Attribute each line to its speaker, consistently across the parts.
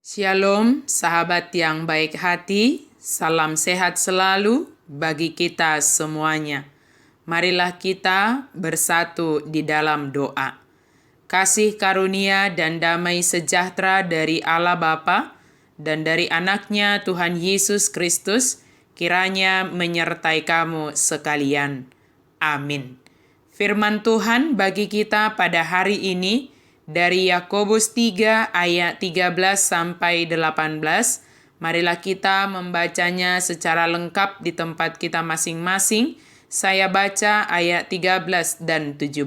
Speaker 1: Shalom, sahabat yang baik hati, salam sehat selalu bagi kita semuanya. Marilah kita bersatu di dalam doa. Kasih karunia dan damai sejahtera dari Allah Bapa dan dari anaknya Tuhan Yesus Kristus kiranya menyertai kamu sekalian. Amin. Firman Tuhan bagi kita pada hari ini dari Yakobus 3 ayat 13 sampai 18. Marilah kita membacanya secara lengkap di tempat kita masing-masing. Saya baca ayat 13 dan 17.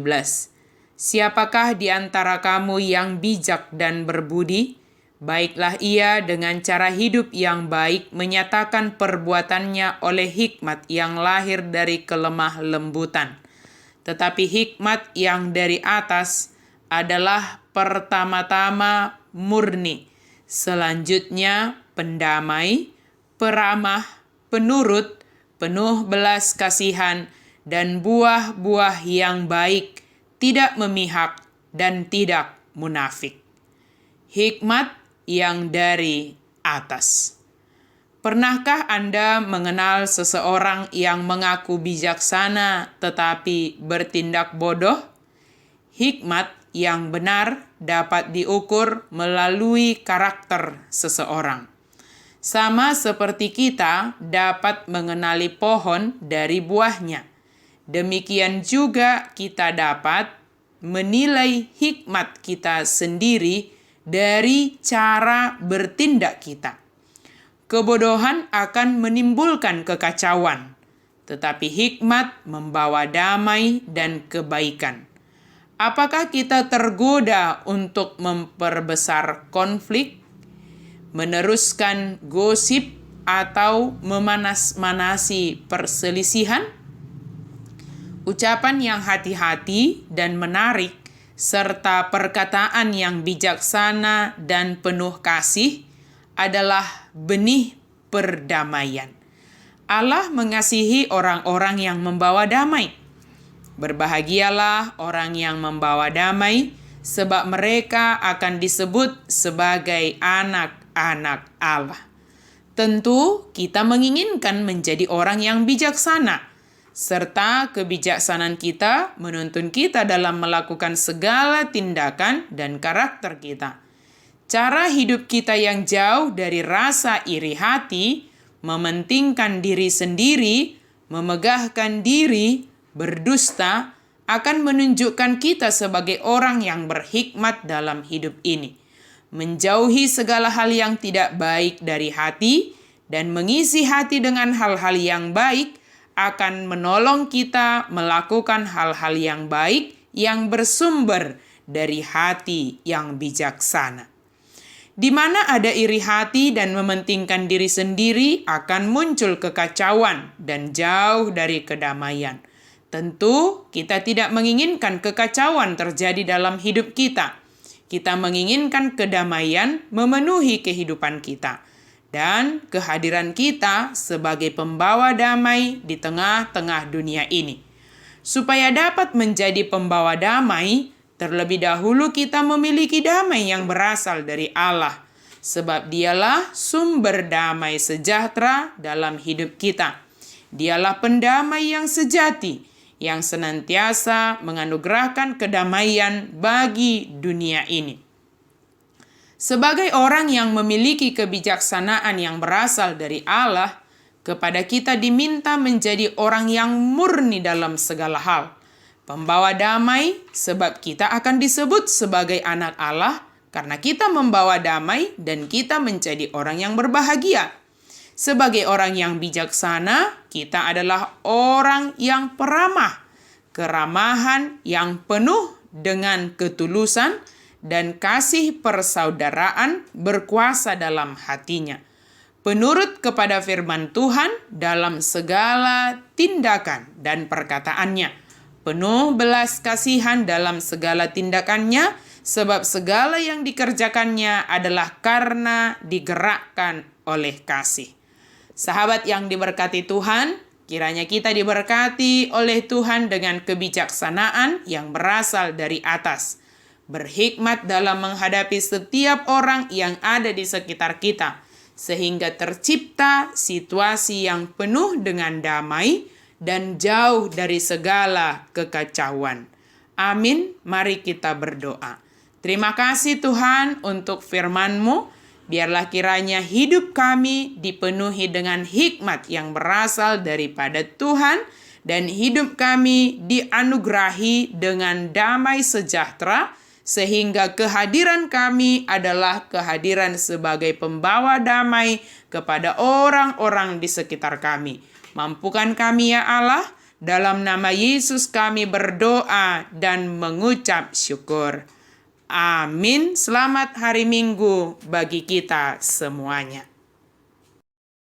Speaker 1: Siapakah di antara kamu yang bijak dan berbudi? Baiklah ia dengan cara hidup yang baik menyatakan perbuatannya oleh hikmat yang lahir dari kelemah lembutan. Tetapi hikmat yang dari atas adalah pertama-tama murni, selanjutnya pendamai, peramah, penurut, penuh belas kasihan, dan buah-buah yang baik, tidak memihak dan tidak munafik. Hikmat yang dari atas. Pernahkah Anda mengenal seseorang yang mengaku bijaksana tetapi bertindak bodoh? Hikmat yang benar dapat diukur melalui karakter seseorang. Sama seperti kita dapat mengenali pohon dari buahnya. Demikian juga kita dapat menilai hikmat kita sendiri dari cara bertindak kita. Kebodohan akan menimbulkan kekacauan, tetapi hikmat membawa damai dan kebaikan. Apakah kita tergoda untuk memperbesar konflik, meneruskan gosip, atau memanas-manasi perselisihan? Ucapan yang hati-hati dan menarik, serta perkataan yang bijaksana dan penuh kasih adalah benih perdamaian. Allah mengasihi orang-orang yang membawa damai. Berbahagialah orang yang membawa damai, sebab mereka akan disebut sebagai anak-anak Allah. Tentu kita menginginkan menjadi orang yang bijaksana, serta kebijaksanaan kita menuntun kita dalam melakukan segala tindakan dan karakter kita. Cara hidup kita yang jauh dari rasa iri hati, mementingkan diri sendiri, memegahkan diri, berdusta, akan menunjukkan kita sebagai orang yang berhikmat dalam hidup ini. Menjauhi segala hal yang tidak baik dari hati dan mengisi hati dengan hal-hal yang baik akan menolong kita melakukan hal-hal yang baik yang bersumber dari hati yang bijaksana. Di mana ada iri hati dan mementingkan diri sendiri akan muncul kekacauan dan jauh dari kedamaian. Tentu kita tidak menginginkan kekacauan terjadi dalam hidup kita. Kita menginginkan kedamaian memenuhi kehidupan kita. Dan kehadiran kita sebagai pembawa damai di tengah-tengah dunia ini. Supaya dapat menjadi pembawa damai, terlebih dahulu kita memiliki damai yang berasal dari Allah. Sebab dialah sumber damai sejahtera dalam hidup kita. Dialah pendamai yang sejati, yang senantiasa menganugerahkan kedamaian bagi dunia ini. Sebagai orang yang memiliki kebijaksanaan yang berasal dari Allah, kepada kita diminta menjadi orang yang murni dalam segala hal. Pembawa damai, sebab kita akan disebut sebagai anak Allah, karena kita membawa damai dan kita menjadi orang yang berbahagia. Sebagai orang yang bijaksana, kita adalah orang yang peramah, keramahan yang penuh dengan ketulusan, dan kasih persaudaraan berkuasa dalam hatinya. Penurut kepada firman Tuhan dalam segala tindakan dan perkataannya. Penuh belas kasihan dalam segala tindakannya, sebab segala yang dikerjakannya adalah karena digerakkan oleh kasih. Sahabat yang diberkati Tuhan, kiranya kita diberkati oleh Tuhan dengan kebijaksanaan yang berasal dari atas. berhikmat dalam menghadapi setiap orang yang ada di sekitar kita, sehingga tercipta situasi yang penuh dengan damai dan jauh dari segala kekacauan. Amin. Mari kita berdoa. Terima kasih Tuhan untuk firman-Mu. Biarlah kiranya hidup kami dipenuhi dengan hikmat yang berasal daripada Tuhan, dan hidup kami dianugerahi dengan damai sejahtera, sehingga kehadiran kami adalah kehadiran sebagai pembawa damai kepada orang-orang di sekitar kami. Mampukan kami ya Allah, dalam nama Yesus kami berdoa dan mengucap syukur. Amin. Selamat hari Minggu bagi kita semuanya.